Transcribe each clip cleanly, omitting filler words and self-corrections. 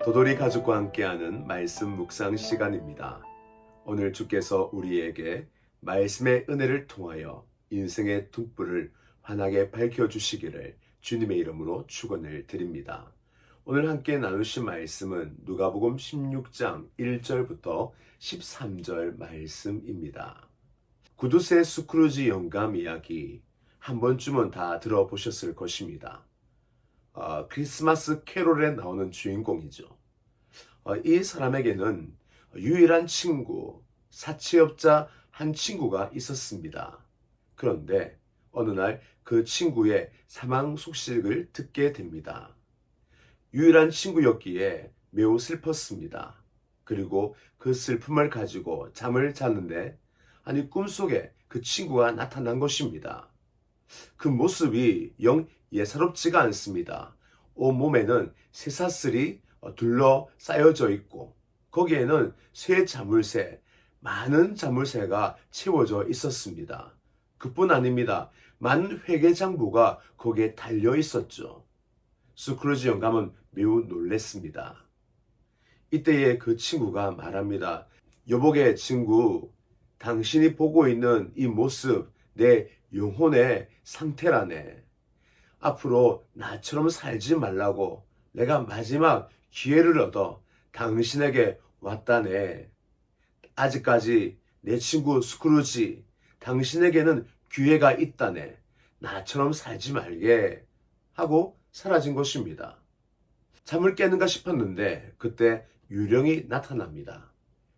도돌이 가족과 함께하는 말씀 묵상 시간입니다. 오늘 주께서 우리에게 말씀의 은혜를 통하여 인생의 등불을 환하게 밝혀주시기를 주님의 이름으로 축원을 드립니다. 오늘 함께 나누신 말씀은 누가복음 16장 1절부터 13절 말씀입니다. 구두쇠 스크루지 영감 이야기 한 번쯤은 다 들어보셨을 것입니다. 크리스마스 캐롤에 나오는 주인공이죠. 이 사람에게는 유일한 친구, 사채업자 한 친구가 있었습니다. 그런데 어느 날 그 친구의 사망 소식을 듣게 됩니다. 유일한 친구였기에 매우 슬펐습니다. 그리고 그 슬픔을 가지고 잠을 잤는데 꿈속에 그 친구가 나타난 것입니다. 그 모습이 영 예사롭지가 않습니다. 온몸에는 쇠사슬이 둘러싸여져 있고 거기에는 많은 자물쇠가 채워져 있었습니다. 그뿐 아닙니다. 많은 회계장부가 거기에 달려 있었죠. 스크루지 영감은 매우 놀랐습니다. 이때에 그 친구가 말합니다. 여보게 친구, 당신이 보고 있는 이 모습 내 영혼의 상태라네. 앞으로 나처럼 살지 말라고 내가 마지막 기회를 얻어 당신에게 왔다네. 아직까지 내 친구 스크루지, 당신에게는 기회가 있다네. 나처럼 살지 말게 하고 사라진 것입니다. 잠을 깨는가 싶었는데 그때 유령이 나타납니다.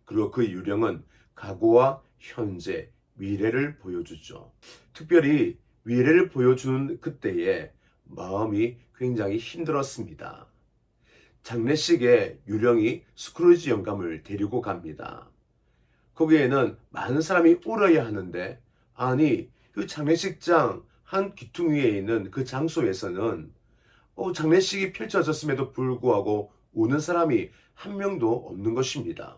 그리고 그 유령은 과거와 현재, 미래를 보여주죠. 특별히 미래를 보여주는 그때에 마음이 굉장히 힘들었습니다. 장례식에 유령이 스크루지 영감을 데리고 갑니다. 거기에는 많은 사람이 울어야 하는데 그 장례식장 한 귀퉁이에 있는 그 장소에서는 장례식이 펼쳐졌음에도 불구하고 우는 사람이 한 명도 없는 것입니다.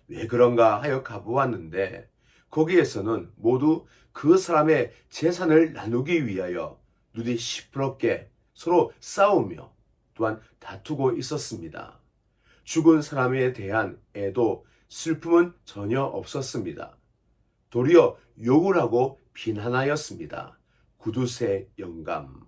왜 그런가 하여 가보았는데 거기에서는 모두 그 사람의 재산을 나누기 위하여 눈이 시퍼렇게 서로 싸우며 또한 다투고 있었습니다. 죽은 사람에 대한 애도 슬픔은 전혀 없었습니다. 도리어 욕을 하고 비난하였습니다. 구두쇠 영감.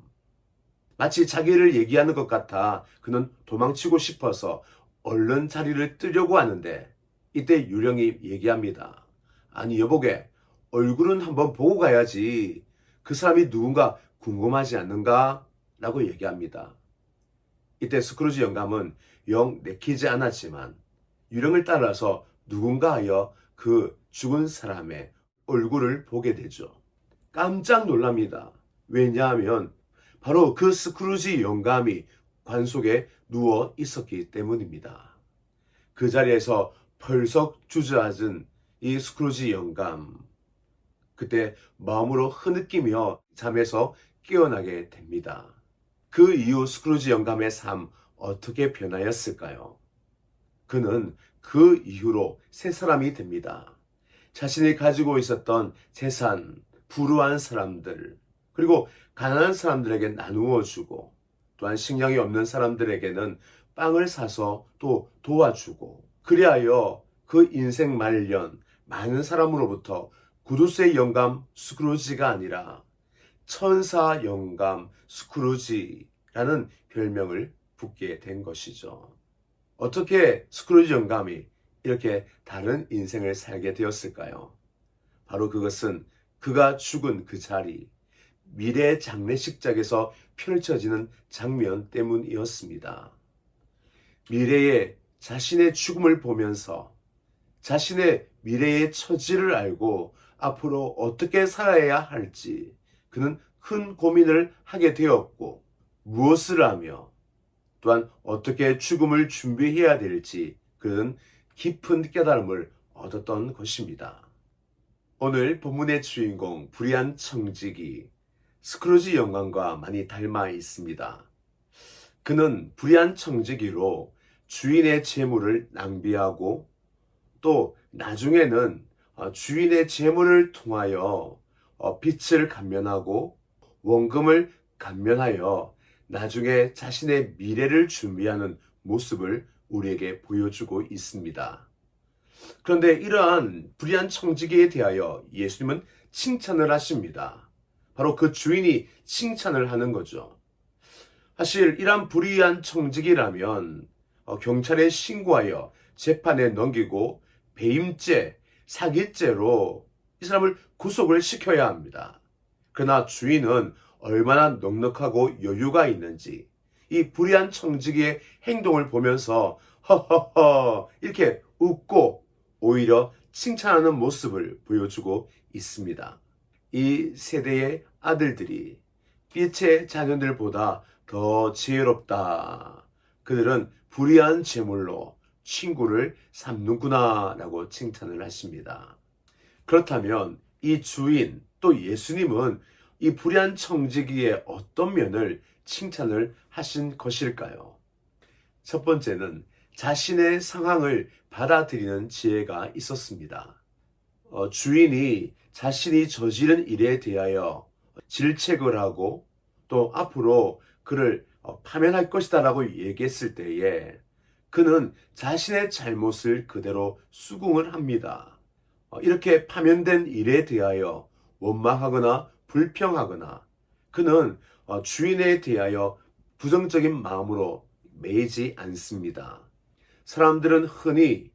마치 자기를 얘기하는 것 같아 그는 도망치고 싶어서 얼른 자리를 뜨려고 하는데 이때 유령이 얘기합니다. 여보게, 얼굴은 한번 보고 가야지. 그 사람이 누군가 궁금하지 않는가? 라고 얘기합니다. 이때 스크루지 영감은 영 내키지 않았지만 유령을 따라서 누군가 하여 그 죽은 사람의 얼굴을 보게 되죠. 깜짝 놀랍니다. 왜냐하면 바로 그 스크루지 영감이 관 속에 누워 있었기 때문입니다. 그 자리에서 펄썩 주저앉은 이 스크루지 영감. 그때 마음으로 흐느끼며 잠에서 깨어나게 됩니다. 그 이후 스크루지 영감의 삶 어떻게 변하였을까요? 그는 그 이후로 새 사람이 됩니다. 자신이 가지고 있었던 재산, 불우한 사람들, 그리고 가난한 사람들에게 나누어 주고 또한 식량이 없는 사람들에게는 빵을 사서 또 도와주고 그리하여 그 인생 말년 많은 사람으로부터 구두쇠 영감 스크루지가 아니라 천사 영감 스크루지라는 별명을 붙게 된 것이죠. 어떻게 스크루지 영감이 이렇게 다른 인생을 살게 되었을까요? 바로 그것은 그가 죽은 그 자리, 미래의 장례식장에서 펼쳐지는 장면 때문이었습니다. 미래의 자신의 죽음을 보면서 자신의 미래의 처지를 알고 앞으로 어떻게 살아야 할지 그는 큰 고민을 하게 되었고 무엇을 하며 또한 어떻게 죽음을 준비해야 될지 그는 깊은 깨달음을 얻었던 것입니다. 오늘 본문의 주인공 불의한 청지기 스크루지 영감과 많이 닮아 있습니다. 그는 불의한 청지기로 주인의 재물을 낭비하고 또 나중에는 주인의 재물을 통하여 빚을 감면하고 원금을 감면하여 나중에 자신의 미래를 준비하는 모습을 우리에게 보여주고 있습니다. 그런데 이러한 불의한 청지기에 대하여 예수님은 칭찬을 하십니다. 바로 그 주인이 칭찬을 하는 거죠. 사실 이러한 불의한 청지기라면 경찰에 신고하여 재판에 넘기고 배임죄, 사기죄로 이 사람을 구속을 시켜야 합니다. 그러나 주인은 얼마나 넉넉하고 여유가 있는지 이 불의한 청지기의 행동을 보면서 허허허 이렇게 웃고 오히려 칭찬하는 모습을 보여주고 있습니다. 이 세대의 아들들이 빛의 자녀들보다 더 지혜롭다. 그들은 불의한 재물로 친구를 삼는구나 라고 칭찬을 하십니다. 그렇다면 이 주인 또 예수님은 이 불의한 청지기의 어떤 면을 칭찬을 하신 것일까요? 첫 번째는 자신의 상황을 받아들이는 지혜가 있었습니다. 주인이 자신이 저지른 일에 대하여 질책을 하고 또 앞으로 그를 파면할 것이다 라고 얘기했을 때에 그는 자신의 잘못을 그대로 수긍을 합니다. 이렇게 파면된 일에 대하여 원망하거나 불평하거나 그는 주인에 대하여 부정적인 마음으로 매이지 않습니다. 사람들은 흔히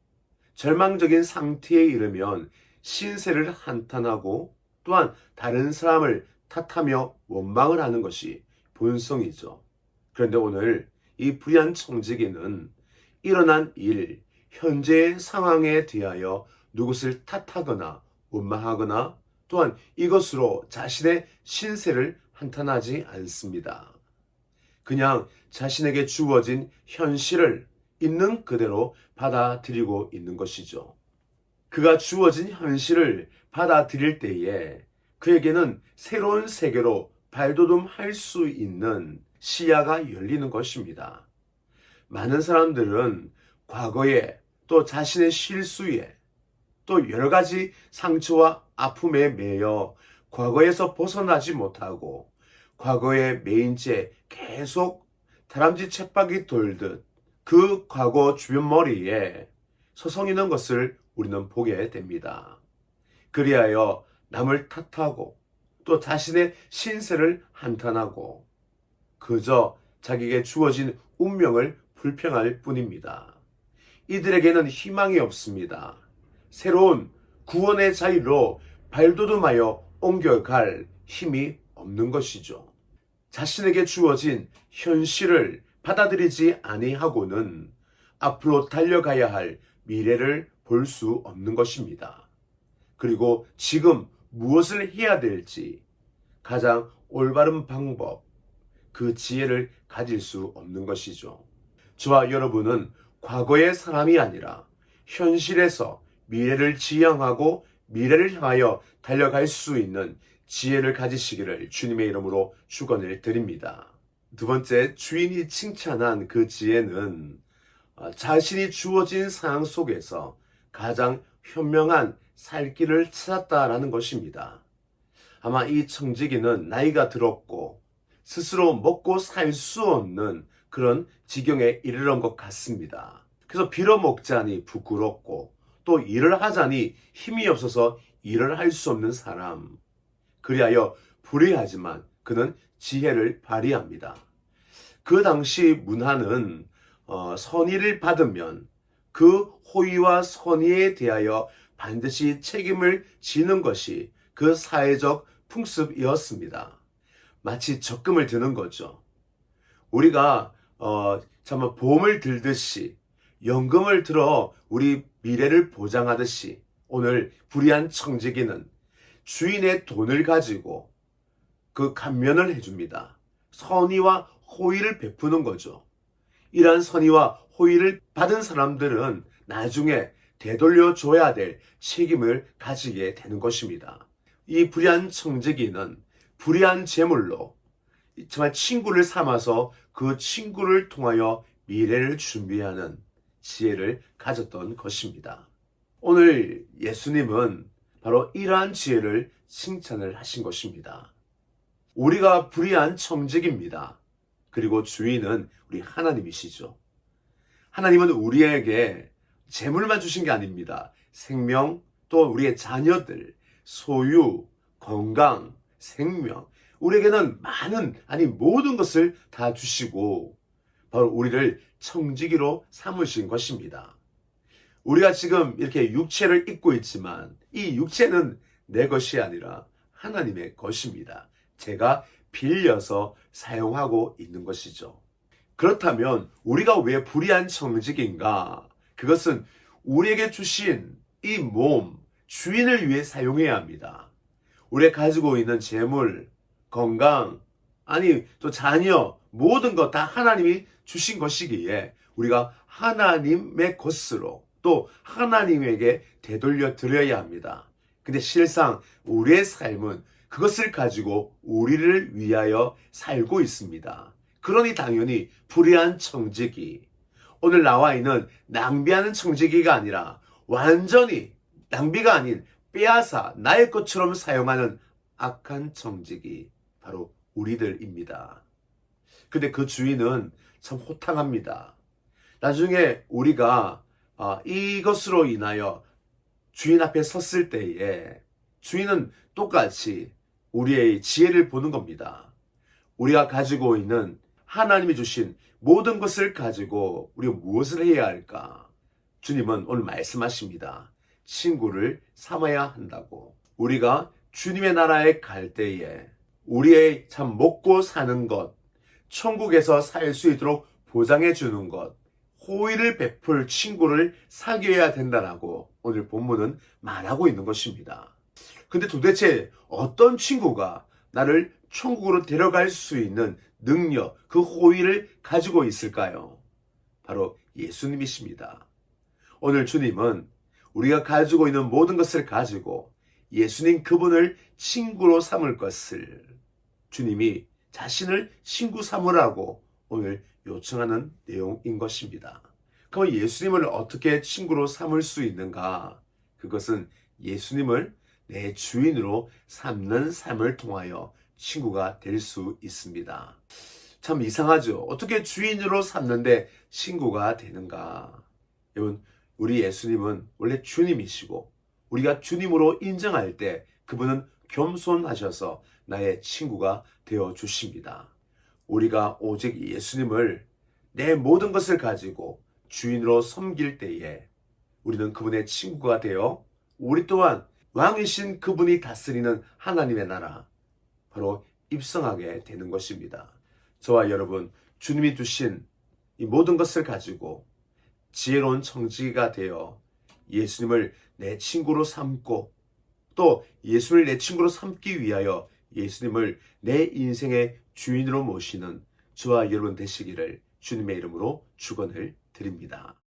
절망적인 상태에 이르면 신세를 한탄하고 또한 다른 사람을 탓하며 원망을 하는 것이 본성이죠. 그런데 오늘 이 불의한 청지기는 일어난 일, 현재의 상황에 대하여 누구를 탓하거나 원망하거나 또한 이것으로 자신의 신세를 한탄하지 않습니다. 그냥 자신에게 주어진 현실을 있는 그대로 받아들이고 있는 것이죠. 그가 주어진 현실을 받아들일 때에 그에게는 새로운 세계로 발돋움할 수 있는 시야가 열리는 것입니다. 많은 사람들은 과거에 또 자신의 실수에 또 여러 가지 상처와 아픔에 매여 과거에서 벗어나지 못하고 과거에 매인 채 계속 다람쥐 쳇바퀴 돌듯 그 과거 주변머리에 서성이는 것을 우리는 보게 됩니다. 그리하여 남을 탓하고 또 자신의 신세를 한탄하고 그저 자기에게 주어진 운명을 불평할 뿐입니다. 이들에게는 희망이 없습니다. 새로운 구원의 자리로 발돋움하여 옮겨갈 힘이 없는 것이죠. 자신에게 주어진 현실을 받아들이지 아니하고는 앞으로 달려가야 할 미래를 볼 수 없는 것입니다. 그리고 지금 무엇을 해야 될지 가장 올바른 방법, 그 지혜를 가질 수 없는 것이죠. 저와 여러분은 과거의 사람이 아니라 현실에서 미래를 지향하고 미래를 향하여 달려갈 수 있는 지혜를 가지시기를 주님의 이름으로 축원을 드립니다. 두 번째, 주인이 칭찬한 그 지혜는 자신이 주어진 상황 속에서 가장 현명한 살 길을 찾았다라는 것입니다. 아마 이 청지기는 나이가 들었고 스스로 먹고 살 수 없는 그런 지경에 이르는 것 같습니다. 그래서 빌어먹자니 부끄럽고 또 일을 하자니 힘이 없어서 일을 할 수 없는 사람. 그리하여 불의하지만 그는 지혜를 발휘합니다. 그 당시 문화는 선의를 받으면 그 호의와 선의에 대하여 반드시 책임을 지는 것이 그 사회적 풍습이었습니다. 마치 적금을 드는 거죠. 우리가 정말 보험을 들듯이 연금을 들어 우리 미래를 보장하듯이 오늘 불의한 청지기는 주인의 돈을 가지고 그 감면을 해줍니다. 선의와 호의를 베푸는 거죠. 이러한 선의와 호의를 받은 사람들은 나중에 되돌려 줘야 될 책임을 가지게 되는 것입니다. 이 불의한 청지기는 불의한 재물로 정말 친구를 삼아서 그 친구를 통하여 미래를 준비하는 지혜를 가졌던 것입니다. 오늘 예수님은 바로 이러한 지혜를 칭찬을 하신 것입니다. 우리가 불의한 청지기입니다. 그리고 주인은 우리 하나님이시죠. 하나님은 우리에게 재물만 주신 게 아닙니다. 생명, 또 우리의 자녀들, 소유, 건강, 생명, 우리에게는 많은, 아니 모든 것을 다 주시고 바로 우리를 청지기로 삼으신 것입니다. 우리가 지금 이렇게 육체를 입고 있지만 이 육체는 내 것이 아니라 하나님의 것입니다. 제가 빌려서 사용하고 있는 것이죠. 그렇다면 우리가 왜 불의한 청직인가? 그것은 우리에게 주신 이 몸, 주인을 위해 사용해야 합니다. 우리가 가지고 있는 재물, 건강, 아니 또 자녀, 모든 것 다 하나님이 주신 것이기에 우리가 하나님의 것으로 또 하나님에게 되돌려 드려야 합니다. 근데 실상 우리의 삶은 그것을 가지고 우리를 위하여 살고 있습니다. 그러니 당연히 불의한 청지기, 오늘 나와 있는 낭비하는 청지기가 아니라 완전히 낭비가 아닌 빼앗아 나의 것처럼 사용하는 악한 청지기, 바로 우리들입니다. 근데 그 주인은 참 호탕합니다. 나중에 우리가 이것으로 인하여 주인 앞에 섰을 때에 주인은 똑같이 우리의 지혜를 보는 겁니다. 우리가 가지고 있는 하나님이 주신 모든 것을 가지고 우리가 무엇을 해야 할까? 주님은 오늘 말씀하십니다. 친구를 삼아야 한다고. 우리가 주님의 나라에 갈 때에 우리의 참 먹고 사는 것, 천국에서 살 수 있도록 보장해 주는 것, 호의를 베풀 친구를 사귀어야 된다라고 오늘 본문은 말하고 있는 것입니다. 근데 도대체 어떤 친구가 나를 천국으로 데려갈 수 있는 능력, 그 호의를 가지고 있을까요? 바로 예수님이십니다. 오늘 주님은 우리가 가지고 있는 모든 것을 가지고 예수님 그분을 친구로 삼을 것을 주님이 자신을 친구 삼으라고 오늘 요청하는 내용인 것입니다. 그럼 예수님을 어떻게 친구로 삼을 수 있는가? 그것은 예수님을 내 주인으로 삼는 삶을 통하여 친구가 될 수 있습니다. 참 이상하죠? 어떻게 주인으로 삼는데 친구가 되는가? 여러분, 우리 예수님은 원래 주님이시고 우리가 주님으로 인정할 때 그분은 겸손하셔서 나의 친구가 되어 주십니다. 우리가 오직 예수님을 내 모든 것을 가지고 주인으로 섬길 때에 우리는 그분의 친구가 되어 우리 또한 왕이신 그분이 다스리는 하나님의 나라, 바로 입성하게 되는 것입니다. 저와 여러분, 주님이 주신 이 모든 것을 가지고 지혜로운 청지기가 되어 예수님을 내 친구로 삼고 또 예수를 내 친구로 삼기 위하여 예수님을 내 인생의 주인으로 모시는 저와 여러분 되시기를 주님의 이름으로 축원을 드립니다.